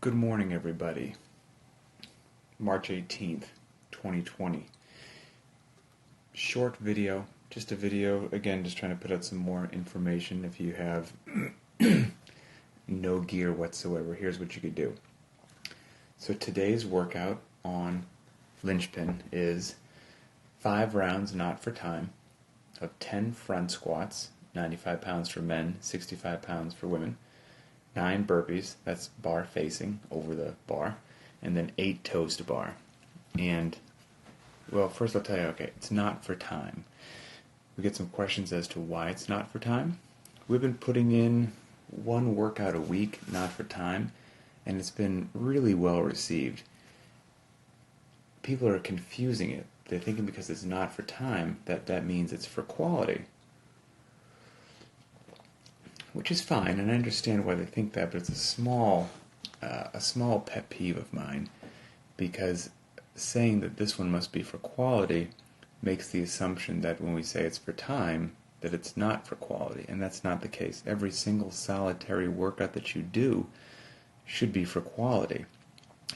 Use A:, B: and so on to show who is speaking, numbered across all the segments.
A: Good morning, everybody. March 18th, 2020. Short video, just a video, again, just trying to put out some more information. If you have no gear whatsoever, here's what you could do. So today's workout on Linchpin is 5 rounds, not for time, of 10 front squats, 95 pounds for men, 65 pounds for women, 9 burpees, that's bar facing over the bar, and then 8 toes to bar. And, well, first I'll tell you, okay, it's not for time. We get some questions as to why it's not for time. We've been putting in one workout a week, not for time, and it's been really well received. People are confusing it. They're thinking because it's not for time, that means it's for quality. Which is fine, and I understand why they think that, but it's a small pet peeve of mine, because saying that this one must be for quality makes the assumption that when we say it's for time, that it's not for quality, and that's not the case. Every single solitary workout that you do should be for quality.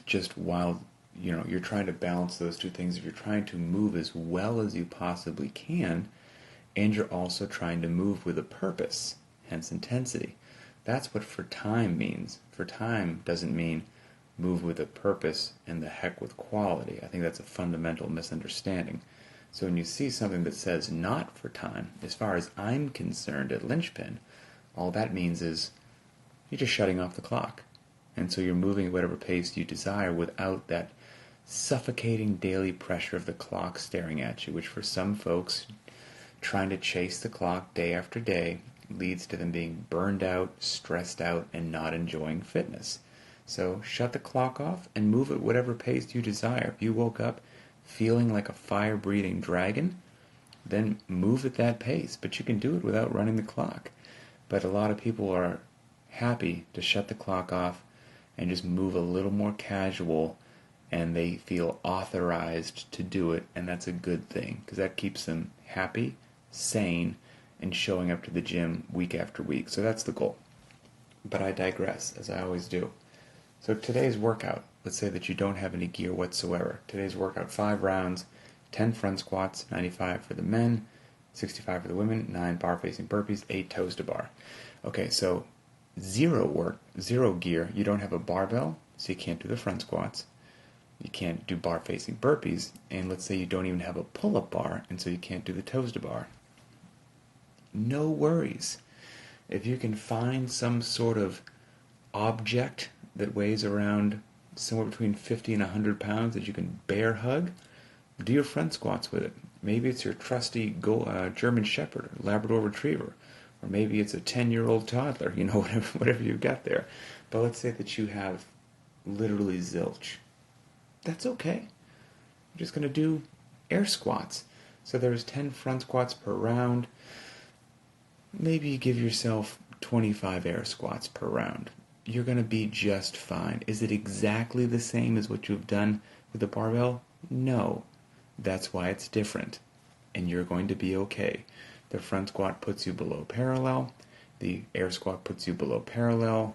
A: Just while you're trying to balance those two things, if you're trying to move as well as you possibly can, and you're also trying to move with a purpose, hence intensity. That's what for time means. For time doesn't mean move with a purpose and the heck with quality. I think that's a fundamental misunderstanding. So when you see something that says not for time, as far as I'm concerned at Linchpin, all that means is you're just shutting off the clock. And so you're moving at whatever pace you desire without that suffocating daily pressure of the clock staring at you, which for some folks, trying to chase the clock day after day leads to them being burned out, stressed out, and not enjoying fitness. So shut the clock off and move at whatever pace you desire. If you woke up feeling like a fire-breathing dragon, then move at that pace. But you can do it without running the clock. But a lot of people are happy to shut the clock off and just move a little more casual, and they feel authorized to do it, and that's a good thing, because that keeps them happy, sane, and showing up to the gym week after week. So that's the goal. But I digress, as I always do. So today's workout, let's say that you don't have any gear whatsoever. Today's workout, 5 rounds, 10 front squats, 95 for the men, 65 for the women, 9 bar-facing burpees, 8 toes to bar. Okay, so zero gear. You don't have a barbell, so you can't do the front squats. You can't do bar-facing burpees, and let's say you don't even have a pull-up bar, and so you can't do the toes to bar. No worries. If you can find some sort of object that weighs around somewhere between 50 and 100 pounds that you can bear hug, do your front squats with it. Maybe it's your trusty German Shepherd or Labrador Retriever, or maybe it's a 10-year-old toddler, whatever you've got there. But let's say that you have literally zilch. That's okay. You're just going to do air squats. So there's 10 front squats per round. Maybe you give yourself 25 air squats per round. You're going to be just fine. Is it exactly the same as what you've done with the barbell? No. That's why it's different. And you're going to be okay. The front squat puts you below parallel. The air squat puts you below parallel.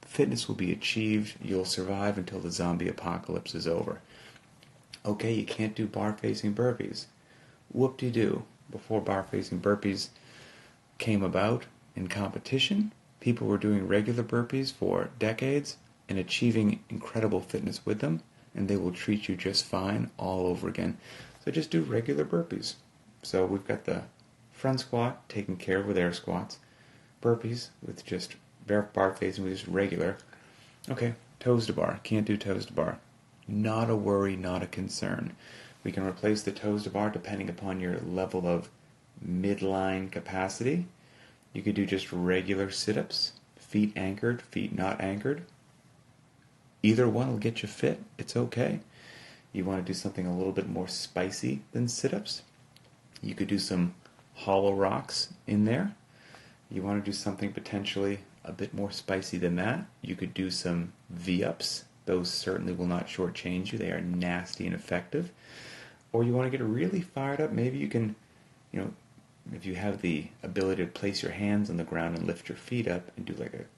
A: Fitness will be achieved. You'll survive until the zombie apocalypse is over. Okay, you can't do bar-facing burpees. Whoop-de-doo. Before bar-facing burpees came about in competition, people were doing regular burpees for decades and achieving incredible fitness with them, and they will treat you just fine all over again. So just do regular burpees. So we've got the front squat taken care of with air squats, burpees with just bar facing with just regular. Okay, toes to bar. Can't do toes to bar. Not a worry, not a concern. We can replace the toes to bar depending upon your level of midline capacity. You could do just regular sit-ups, feet anchored, feet not anchored. Either one will get you fit. It's okay. You want to do something a little bit more spicy than sit-ups? You could do some hollow rocks in there. You want to do something potentially a bit more spicy than that? You could do some V-ups. Those certainly will not shortchange you. They are nasty and effective. Or you want to get really fired up, maybe you can, if you have the ability to place your hands on the ground and lift your feet up and do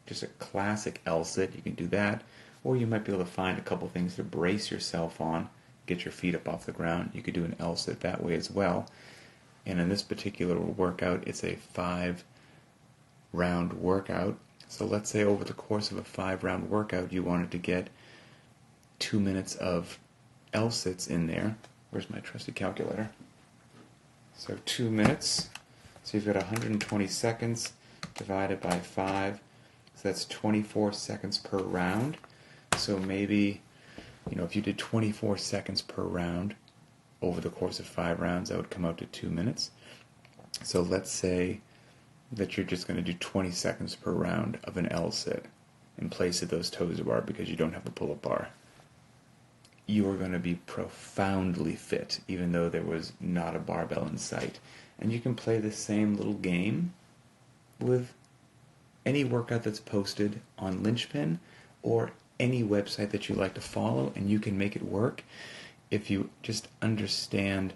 A: just a classic L-sit, you can do that. or you might be able to find a couple things to brace yourself on, get your feet up off the ground. You could do an L-sit that way as well. And in this particular workout, it's a 5-round workout. So let's say over the course of a 5-round workout, you wanted to get 2 minutes of L-sits in there. Where's my trusty calculator? So 2 minutes. So you've got 120 seconds divided by 5. So that's 24 seconds per round. So maybe, if you did 24 seconds per round over the course of 5 rounds, that would come out to 2 minutes. So let's say that you're just going to do 20 seconds per round of an L-sit in place of those toes to bar because you don't have a pull-up bar. You are going to be profoundly fit, even though there was not a barbell in sight. And you can play the same little game with any workout that's posted on Linchpin or any website that you like to follow, and you can make it work if you just understand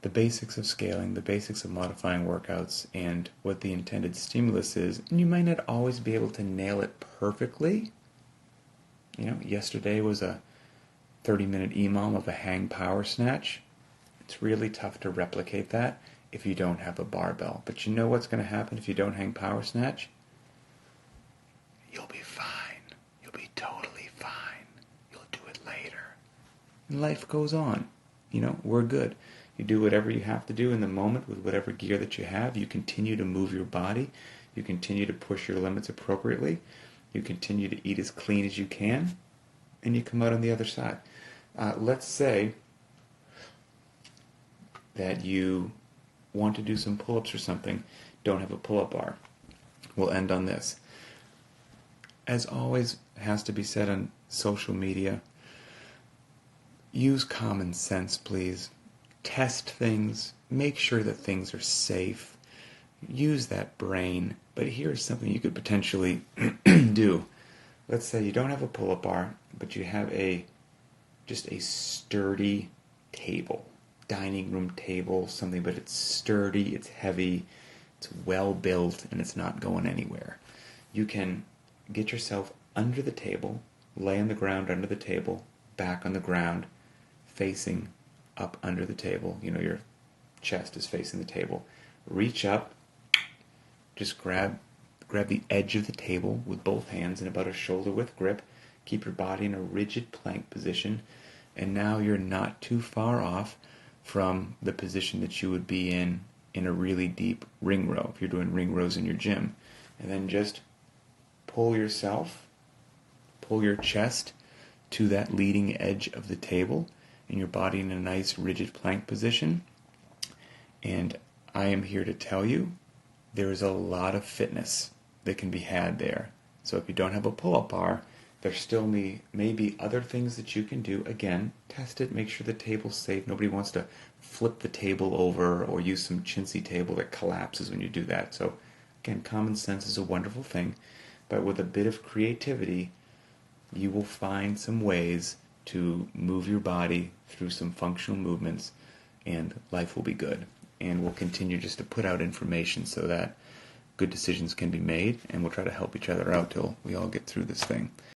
A: the basics of scaling, the basics of modifying workouts, and what the intended stimulus is. And you might not always be able to nail it perfectly. Yesterday was a 30-minute EMOM of a hang power snatch. It's really tough to replicate that if you don't have a barbell. But you know what's going to happen if you don't hang power snatch? You'll be fine. You'll be totally fine. You'll do it later. And life goes on. We're good. You do whatever you have to do in the moment with whatever gear that you have. You continue to move your body. You continue to push your limits appropriately. You continue to eat as clean as you can. And you come out on the other side. Let's say that you want to do some pull-ups or something, don't have a pull-up bar. We'll end on this. As always has to be said on social media, use common sense, please. Test things. Make sure that things are safe. Use that brain. But here's something you could potentially do. Let's say you don't have a pull-up bar, but you have just a sturdy table, dining room table, something, but it's sturdy, it's heavy, it's well built, and it's not going anywhere. You can get yourself under the table, lay on the ground under the table, back on the ground, facing up under the table. Your chest is facing the table. Reach up, just grab the edge of the table with both hands in about a shoulder-width grip. Keep your body in a rigid plank position, and now you're not too far off from the position that you would be in a really deep ring row, if you're doing ring rows in your gym. And then just pull your chest to that leading edge of the table, and your body in a nice rigid plank position. And I am here to tell you, there is a lot of fitness that can be had there. So if you don't have a pull-up bar, there still may be other things that you can do. Again, test it, make sure the table's safe. Nobody wants to flip the table over or use some chintzy table that collapses when you do that. So again, common sense is a wonderful thing, but with a bit of creativity, you will find some ways to move your body through some functional movements, and life will be good. And we'll continue just to put out information so that good decisions can be made, and we'll try to help each other out till we all get through this thing.